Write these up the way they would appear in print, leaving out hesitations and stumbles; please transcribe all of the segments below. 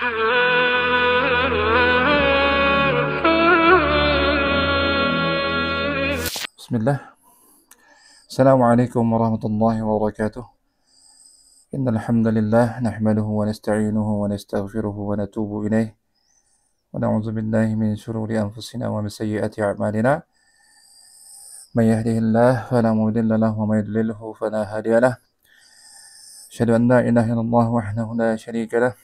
Bismillah. Assalamualaikum warahmatullahi wabarakatuh. Innal hamdalillah nahmaduhu wa nasta'inuhu wa nastaghfiruhu wa natubu ilaih. Wa na'udzu billahi min shururi anfusina wa min sayyiati a'malina. May yahdihillahu fala mudilla lahu wa may yudlilhu fala hadiya lahu. Asyhadu an la ilaha illallah wahdahu la syarika lahu.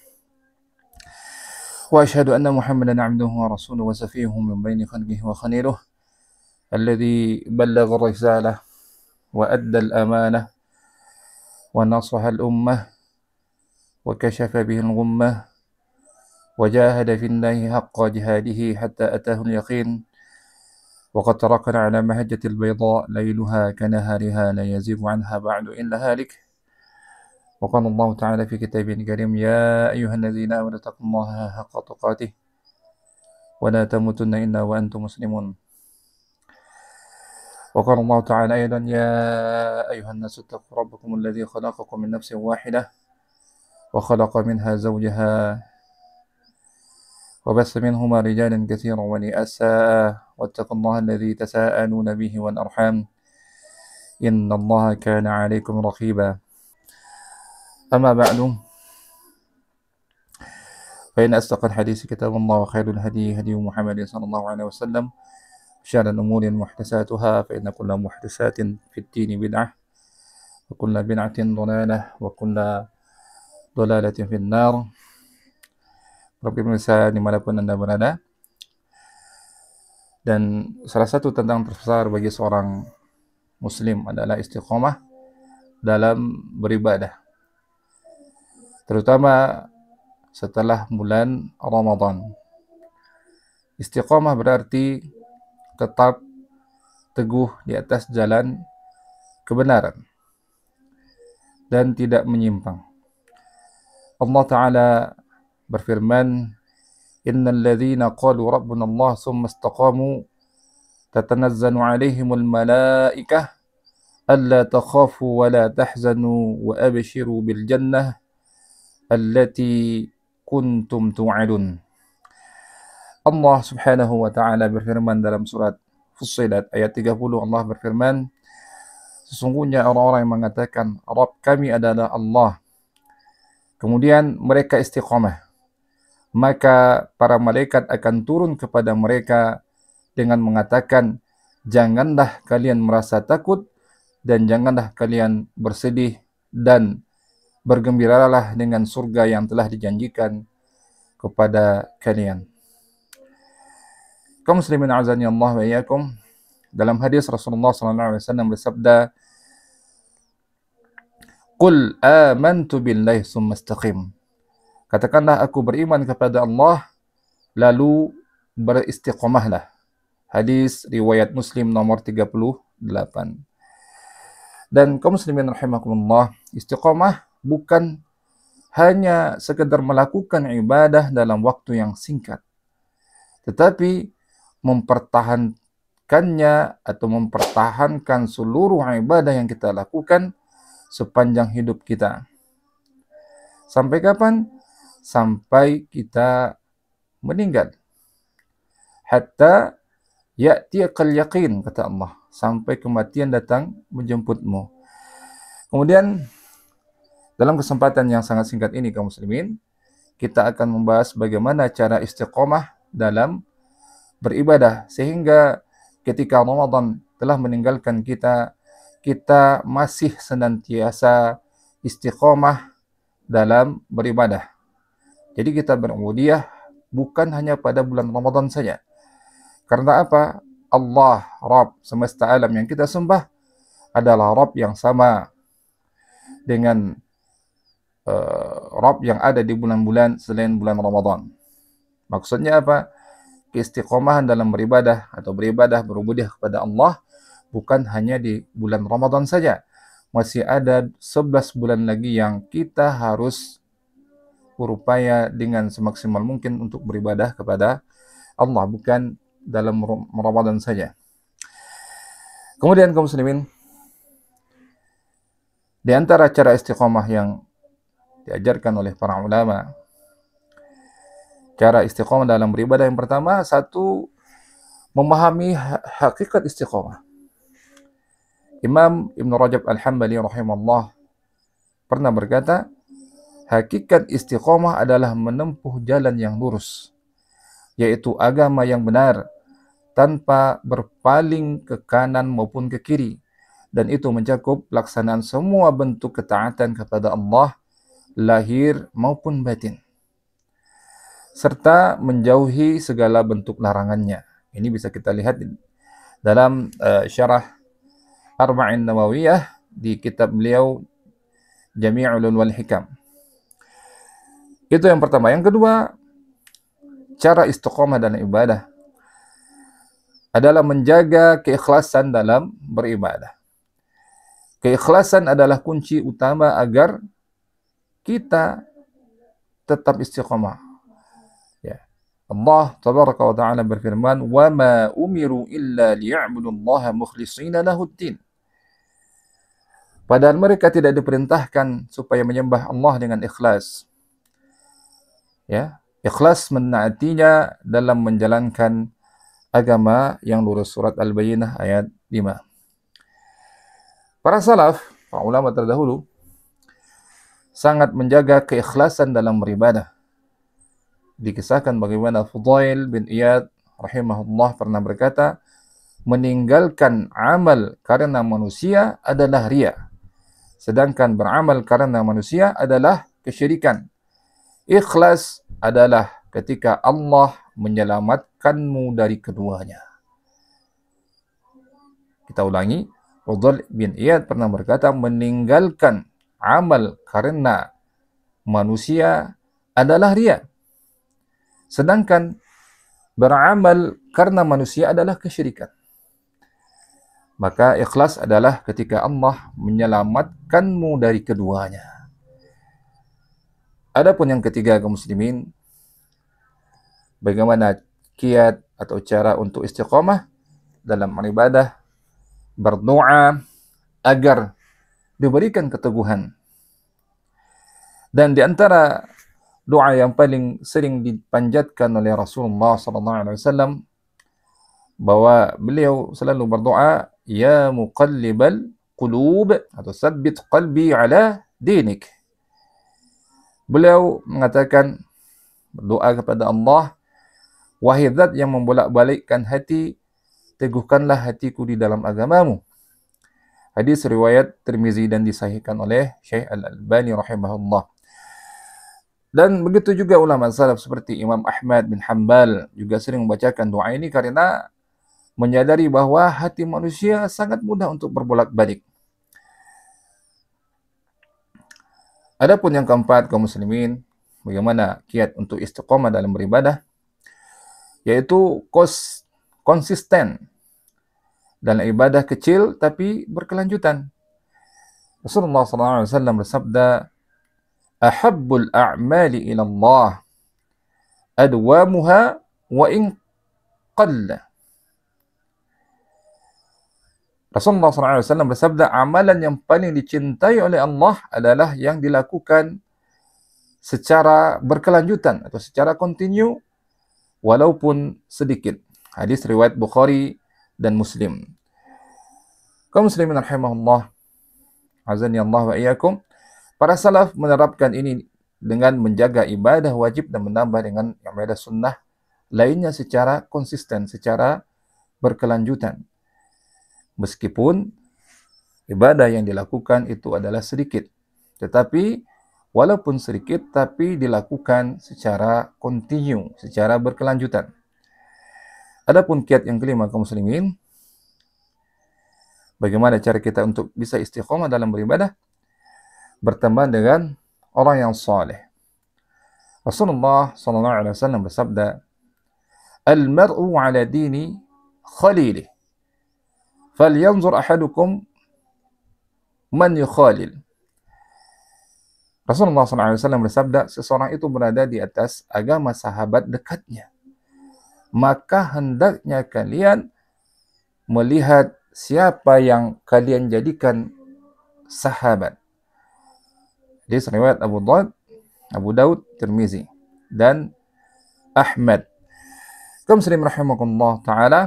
Wa asyhadu anna Muhammadan 'abduhu wa rasuluhu wa safiyuhu min baini khalqihi wa khaliluhu. الذي بلغ الرسالة وأدى الأمانة ونصح الأمة وكشف به الغمة وجاهد في الله حق جهاده حتى أتاه اليقين وقد تركنا على مهجة البيضاء ليلها كنهارها لا يزيغ عنها بعد إلا هالك. وقال الله تعالى في كتابه الكريم يا أيها الذين آمنوا اتقوا الله حق تقاته ولا تموتن إلا وأنتم مسلمون. وقال الله تعالى أيضا يا أيها الناس اتقوا ربكم الذي خلقكم من نفس واحدة وخلق منها زوجها وبث منهما رجالا كثيرا ونساء واتقوا الله الذي تساءلون به والأرحام إن الله كان عليكم رقيبا. أما بعد فإن أصدق الحديث كتاب الله وخير الهدي هدي محمد صلى الله عليه وسلم شر الأمور محدثاتها فإن كل محدثات في الدين بدعة وكل بدعة ضلالة وكل ضلالة في النار. Rabbi pemirsa dimanapun Anda berada, dan salah satu tantangan terbesar bagi seorang muslim adalah istiqomah dalam beribadah, terutama setelah bulan Ramadan. Istiqomah berarti tetap teguh di atas jalan kebenaran dan tidak menyimpang. Allah Ta'ala berfirman, Innal ladzina qalu rabbuna Allah summa istaqamu tatanazzalu alaihimul malaikah alla takhafu wa la tahzanu wa abshiru bil jannah allati kuntum tu'adun. Allah Subhanahu wa Ta'ala berfirman dalam surat Fussilat ayat 30. Allah berfirman, sesungguhnya orang-orang yang mengatakan Rabb kami adalah Allah, kemudian mereka istiqamah, maka para malaikat akan turun kepada mereka dengan mengatakan, janganlah kalian merasa takut dan janganlah kalian bersedih, dan bergembiralah dengan surga yang telah dijanjikan kepada kalian. Kaum muslimin azani Allah wa iyyakum, dalam hadis Rasulullah sallallahu alaihi wasallam bersabda, "Qul amantu billahi tsumma istaqim." Katakanlah aku beriman kepada Allah lalu beristiqomahlah. Hadis riwayat Muslim nomor 38. Dan kaum muslimin rahimakumullah, istiqomah bukan hanya sekedar melakukan ibadah dalam waktu yang singkat, tetapi mempertahankannya atau mempertahankan seluruh ibadah yang kita lakukan sepanjang hidup kita. Sampai kapan? Sampai kita meninggal. Hatta ya'tiyakal yaqin, kata Allah, sampai kematian datang menjemputmu. Kemudian dalam kesempatan yang sangat singkat ini kaum muslimin, kita akan membahas bagaimana cara istiqomah dalam beribadah, sehingga ketika Ramadan telah meninggalkan kita, kita masih senantiasa istiqomah dalam beribadah. Jadi kita berubudiyah bukan hanya pada bulan Ramadan saja. Karena apa? Allah, Rabb semesta alam yang kita sembah adalah Rabb yang sama dengan Rabb yang ada di bulan-bulan selain bulan Ramadan. Maksudnya apa? Keistiqomahan dalam beribadah atau beribadah berubudiyah kepada Allah bukan hanya di bulan Ramadan saja. Masih ada 11 bulan lagi yang kita harus berupaya dengan semaksimal mungkin untuk beribadah kepada Allah, bukan dalam Ramadan saja. Kemudian kaum muslimin, di antara cara istiqomah yang diajarkan oleh para ulama cara istiqomah dalam beribadah yang pertama, satu, memahami hakikat istiqomah. Imam Ibn Rajab Al-Hambali rahimahullah pernah berkata, hakikat istiqomah adalah menempuh jalan yang lurus, yaitu agama yang benar, tanpa berpaling ke kanan maupun ke kiri. Dan itu mencakup pelaksanaan semua bentuk ketaatan kepada Allah, lahir maupun batin, serta menjauhi segala bentuk larangannya. Ini bisa kita lihat dalam syarah Arba'in Nawawiyah di kitab beliau Jami'ul Ulum wal Hikam. Itu yang pertama. Yang kedua, cara istiqomah dalam ibadah adalah menjaga keikhlasan dalam beribadah. Keikhlasan adalah kunci utama agar kita tetap istiqomah. Ya. Allah tabaraka wa ta'ala berfirman, "Wa ma umiru illa liya'budullaha mukhlishina lahuddin." Padahal mereka tidak diperintahkan supaya menyembah Allah dengan ikhlas. Ya, ikhlas menaatinya dalam menjalankan agama yang lurus. Surat Al-Bayyinah ayat 5. Para salaf, para ulama terdahulu, sangat menjaga keikhlasan dalam beribadah. Dikisahkan bagaimana Fudail bin Iyad rahimahullah pernah berkata, meninggalkan amal karena manusia adalah riya, sedangkan beramal karena manusia adalah kesyirikan. Ikhlas adalah ketika Allah menyelamatkanmu dari keduanya. Kita ulangi, Fudail bin Iyad pernah berkata, meninggalkan amal karena manusia adalah riya, sedangkan beramal karena manusia adalah kesyirikan. Maka ikhlas adalah ketika Allah menyelamatkanmu dari keduanya. Adapun yang ketiga, kaum muslimin, bagaimana kiat atau cara untuk istiqomah dalam beribadah, berdoa agar diberikan keteguhan. Dan di antara doa yang paling sering dipanjatkan oleh Rasulullah SAW, bahwa beliau selalu berdoa, ya muqallibal qulub, atau tsabbit qalbi ala dinik. Beliau mengatakan, berdoa kepada Allah, wahai zat yang membolak-balikkan hati, teguhkanlah hatiku di dalam agamamu. Hadis riwayat Tirmizi dan disahihkan oleh Syekh Al-Albani rahimahullah. Dan begitu juga ulama salaf seperti Imam Ahmad bin Hanbal juga sering membacakan doa ini karena menyadari bahwa hati manusia sangat mudah untuk berbolak-balik. Adapun yang keempat, kaum muslimin, bagaimana kiat untuk istiqomah dalam beribadah, yaitu konsisten dalam ibadah kecil tapi berkelanjutan. Rasulullah SAW bersabda, ahabbul a'mali ila Allah adwamuha wa in qalla. Rasulullah SAW bersabda, amalan yang paling dicintai oleh Allah adalah yang dilakukan secara berkelanjutan atau secara kontinu walaupun sedikit. Hadis riwayat Bukhari dan Muslim. Kaum muslimin rahimahullah, azani Allah wa iyyakum, para salaf menerapkan ini dengan menjaga ibadah wajib dan menambah dengan ibadah sunnah lainnya secara konsisten, secara berkelanjutan. Meskipun ibadah yang dilakukan itu adalah sedikit, tetapi walaupun sedikit tapi dilakukan secara kontinu, secara berkelanjutan. Adapun kiat yang kelima, kaum muslimin, bagaimana cara kita untuk bisa istiqomah dalam beribadah? Berteman dengan orang yang saleh. Rasulullah SAW bersabda, al-mar'u ala dini khalilih, falyanzur ahadukum man yukhalil. Rasulullah SAW bersabda, seseorang itu berada di atas agama sahabat dekatnya, maka hendaknya kalian melihat siapa yang kalian jadikan sahabat. Hadis riwayat Abu Daud, Tirmizi, dan Ahmad. Kaum muslimin rahimakumullah taala,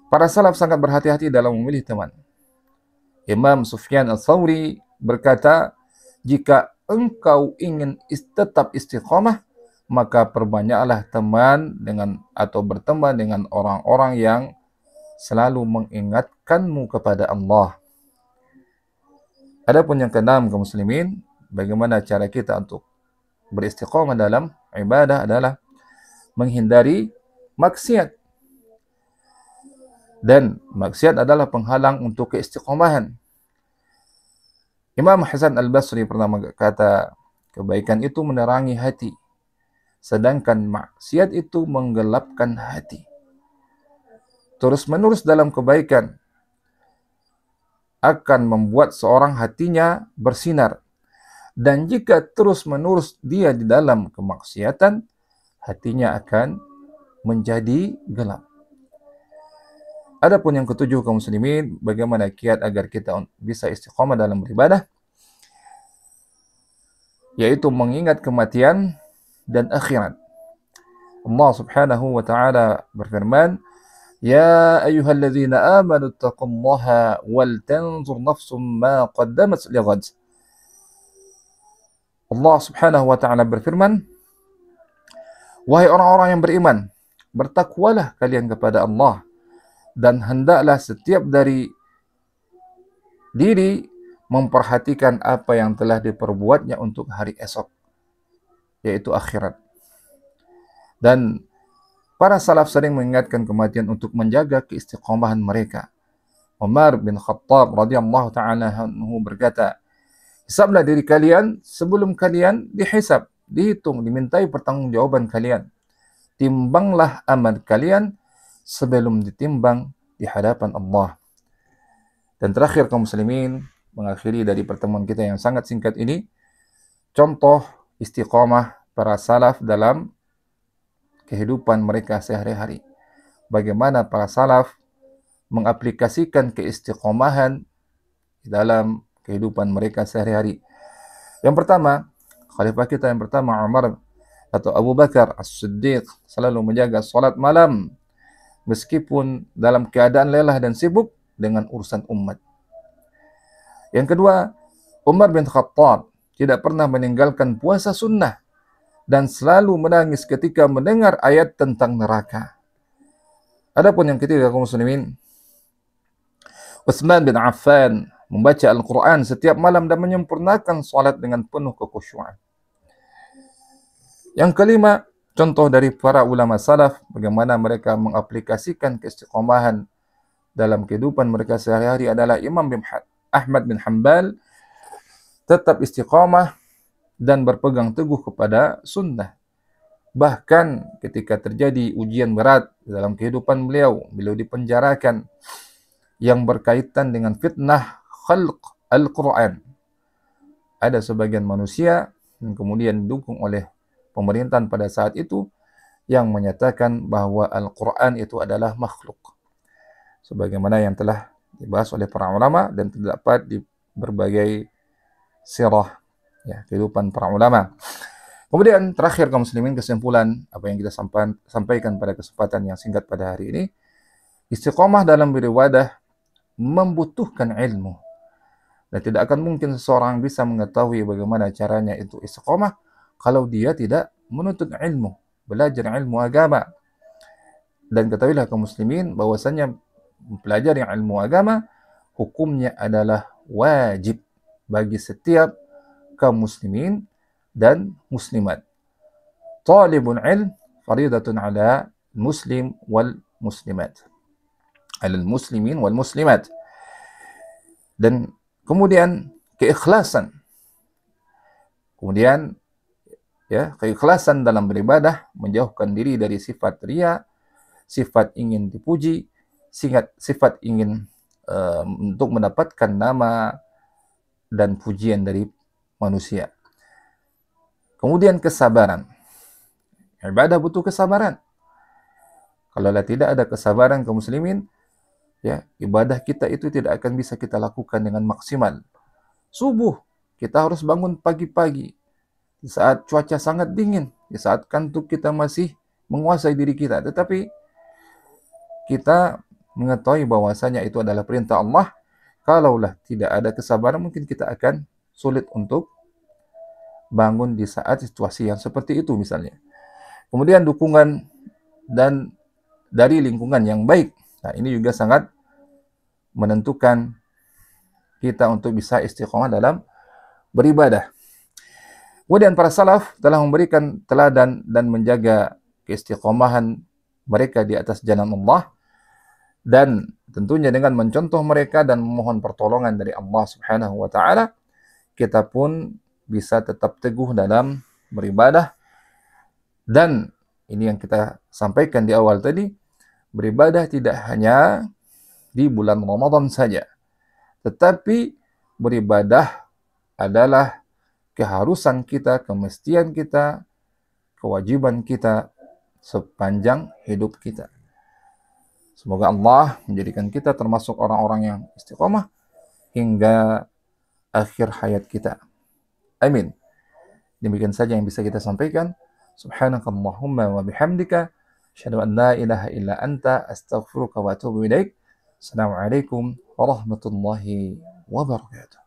para salaf sangat berhati-hati dalam memilih teman. Imam Sufyan Ats-Tsauri berkata, jika engkau ingin tetap istiqamah, maka perbanyaklah teman dengan atau berteman dengan orang-orang yang selalu mengingatkanmu kepada Allah. Adapun yang keenam, kaum muslimin, bagaimana cara kita untuk beristiqamah dalam ibadah adalah menghindari maksiat. Dan maksiat adalah penghalang untuk keistiqomahan. Imam Hasan Al-Basri pernah berkata, kebaikan itu menerangi hati, sedangkan maksiat itu menggelapkan hati. Terus-menerus dalam kebaikan akan membuat seorang hatinya bersinar. Dan jika terus-menerus dia di dalam kemaksiatan, hatinya akan menjadi gelap. Adapun yang ketujuh, kaum muslimin, bagaimana kiat agar kita bisa istiqamah dalam beribadah, yaitu mengingat kematian dan akhirat. Allah Subhanahu wa taala berfirman, "Ya ayyuhalladzina amanu taqullaha wal tanzur nafsum ma qaddamat lighad." Allah Subhanahu wa taala berfirman, wahai orang-orang yang beriman, bertakwalah kalian kepada Allah, dan hendaklah setiap dari diri memperhatikan apa yang telah diperbuatnya untuk hari esok, yaitu akhirat. Dan para salaf sering mengingatkan kematian untuk menjaga keistiqomahan mereka. Umar bin Khattab radhiyallahu ta'ala anhu berkata, hisablah diri kalian sebelum kalian dihisab, dihitung, dimintai pertanggungjawaban kalian. Timbanglah amal kalian sebelum ditimbang di hadapan Allah. Dan terakhir, kaum muslimin, mengakhiri dari pertemuan kita yang sangat singkat ini, contoh istiqamah para salaf dalam kehidupan mereka sehari-hari. Bagaimana para salaf mengaplikasikan keistiqomahan dalam kehidupan mereka sehari-hari. Yang pertama, khalifah kita yang pertama, Umar atau Abu Bakar As-Siddiq, selalu menjaga salat malam meskipun dalam keadaan lelah dan sibuk dengan urusan umat. Yang kedua, Umar bin Khattab tidak pernah meninggalkan puasa sunnah dan selalu menangis ketika mendengar ayat tentang neraka. Adapun yang ketiga, kaum muslimin, Utsman bin Affan membaca Al-Quran setiap malam dan menyempurnakan salat dengan penuh kekhusyuan. Yang kelima, contoh dari para ulama salaf, bagaimana mereka mengaplikasikan keistiqomahan dalam kehidupan mereka sehari-hari adalah Imam Ahmad bin Hanbal tetap istiqamah dan berpegang teguh kepada sunnah. Bahkan ketika terjadi ujian berat dalam kehidupan beliau dipenjarakan yang berkaitan dengan fitnah khalq Al-Quran. Ada sebagian manusia yang kemudian didukung oleh pemerintahan pada saat itu yang menyatakan bahwa Al-Quran itu adalah makhluk. Sebagaimana yang telah dibahas oleh para ulama dan terdapat di berbagai sirah ya, kehidupan para ulama. Kemudian terakhir, kaum muslimin, kesimpulan apa yang kita sampaikan pada kesempatan yang singkat pada hari ini, istiqomah dalam beribadah membutuhkan ilmu. Dan tidak akan mungkin seseorang bisa mengetahui bagaimana caranya itu istiqomah kalau dia tidak menuntut ilmu, belajar ilmu agama. Dan ketahuilah kaum muslimin bahwasanya mempelajari ilmu agama hukumnya adalah wajib bagi setiap kaum muslimin dan muslimat. Talibul ilm faridatun ala muslim wal muslimat. Alal muslimin wal muslimat. Dan kemudian keikhlasan. Kemudian ya, keikhlasan dalam beribadah, menjauhkan diri dari sifat riya, sifat ingin dipuji, sifat ingin untuk mendapatkan nama dan pujian dari manusia. Kemudian kesabaran. Ibadah butuh kesabaran. Kalau tidak ada kesabaran kaum muslimin, ya, ibadah kita itu tidak akan bisa kita lakukan dengan maksimal. Subuh, kita harus bangun pagi-pagi. di saat cuaca sangat dingin, di saat kantuk kita masih menguasai diri kita. Tetapi kita mengetahui bahwasanya itu adalah perintah Allah. Kalaulah tidak ada kesabaran, mungkin kita akan sulit untuk bangun di saat situasi yang seperti itu misalnya. Kemudian dukungan dan dari lingkungan yang baik. Nah, ini juga sangat menentukan kita untuk bisa istiqomah dalam beribadah. Kemudian para salaf telah memberikan teladan dan menjaga keistiqomahan mereka di atas jalan Allah, dan tentunya dengan mencontoh mereka dan memohon pertolongan dari Allah Subhanahu wa taala, kita pun bisa tetap teguh dalam beribadah. Dan ini yang kita sampaikan di awal tadi, beribadah tidak hanya di bulan Ramadan saja, tetapi beribadah adalah keharusan kita, kemestian kita, kewajiban kita sepanjang hidup kita. Semoga Allah menjadikan kita termasuk orang-orang yang istiqomah hingga akhir hayat kita. Amin. Demikian saja yang bisa kita sampaikan. Subhanakallahumma wa bihamdika, asyhadu an la ilaha illa anta, astaghfiruka wa atubu ilaik. Assalamualaikum warahmatullahi wabarakatuh.